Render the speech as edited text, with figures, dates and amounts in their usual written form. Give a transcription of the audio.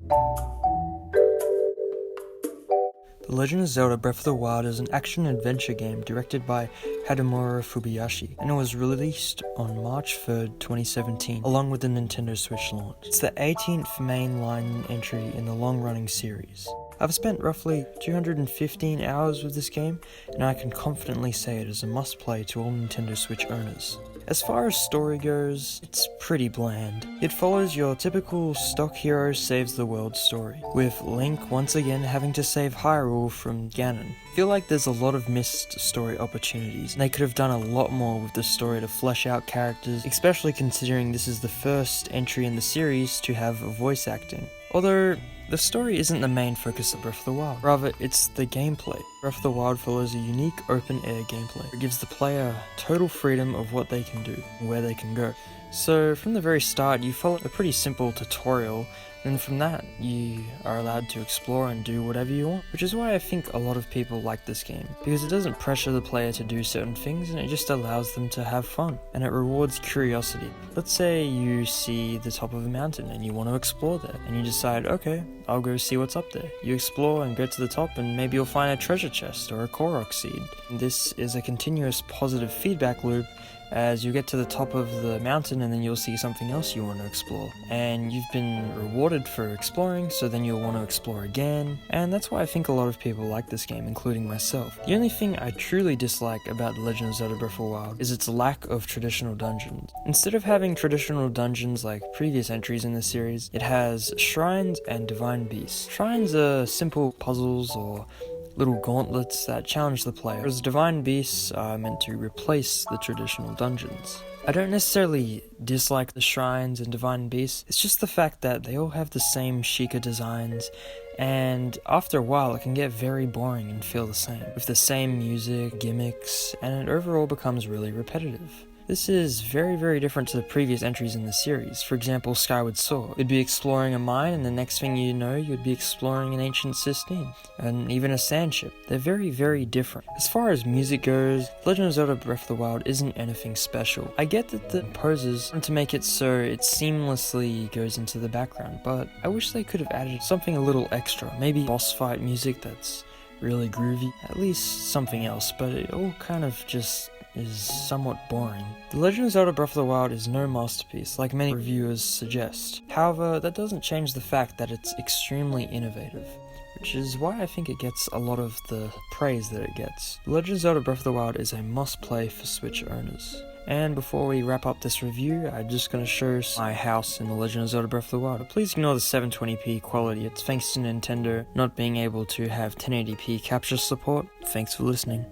The Legend of Zelda Breath of the Wild is an action-adventure game directed by Hadamura Fubayashi, and it was released on March 3rd, 2017, along with the Nintendo Switch launch. It's the 18th mainline entry in the long-running series. I've spent roughly 215 hours with this game, and I can confidently say it is a must-play to all Nintendo Switch owners. As far as story goes, it's pretty bland. It follows your typical stock hero saves the world story, with Link once again having to save Hyrule from Ganon. I feel like there's a lot of missed story opportunities, and they could have done a lot more with the story to flesh out characters, especially considering this is the first entry in the series to have voice acting. Although, the story isn't the main focus of Breath of the Wild, rather it's the gameplay. Breath of the Wild follows a unique open-air gameplay. It gives the player total freedom of what they can do and where they can go. So from the very start you follow a pretty simple tutorial, and from that you are allowed to explore and do whatever you want. Which is why I think a lot of people like this game, because it doesn't pressure the player to do certain things and it just allows them to have fun, and it rewards curiosity. Let's say you see the top of a mountain and you want to explore there, and you decide, okay, I'll go see what's up there. You explore and go to the top, and maybe you'll find a treasure chest or a Korok seed. This is a continuous positive feedback loop as you get to the top of the mountain, and then you'll see something else you want to explore. And you've been rewarded for exploring, so then you'll want to explore again. And that's why I think a lot of people like this game, including myself. The only thing I truly dislike about The Legend of Zelda Breath of the Wild is its lack of traditional dungeons. Instead of having traditional dungeons like previous entries in the series, it has shrines and divine beasts. Shrines are simple puzzles or little gauntlets that challenge the player, whereas divine beasts are meant to replace the traditional dungeons. I don't necessarily dislike the shrines and divine beasts, it's just the fact that they all have the same Sheikah designs, and after a while it can get very boring and feel the same, with the same music, gimmicks, and it overall becomes really repetitive. This is very different to the previous entries in the series. For example, Skyward Sword. You'd be exploring a mine, and the next thing you know, you'd be exploring an ancient cistern, and even a sand ship. They're very different. As far as music goes, Legend of Zelda Breath of the Wild isn't anything special. I get that the composers want to make it so it seamlessly goes into the background, but I wish they could have added something a little extra. Maybe boss fight music that's really groovy. At least something else, but it all kind of just is somewhat boring. The Legend of Zelda Breath of the Wild is no masterpiece, like many reviewers suggest. However, that doesn't change the fact that it's extremely innovative, which is why I think it gets a lot of the praise that it gets. The Legend of Zelda Breath of the Wild is a must-play for Switch owners. And before we wrap up this review, I'm just going to show my house in The Legend of Zelda Breath of the Wild. Please ignore the 720p quality, it's thanks to Nintendo not being able to have 1080p capture support. Thanks for listening.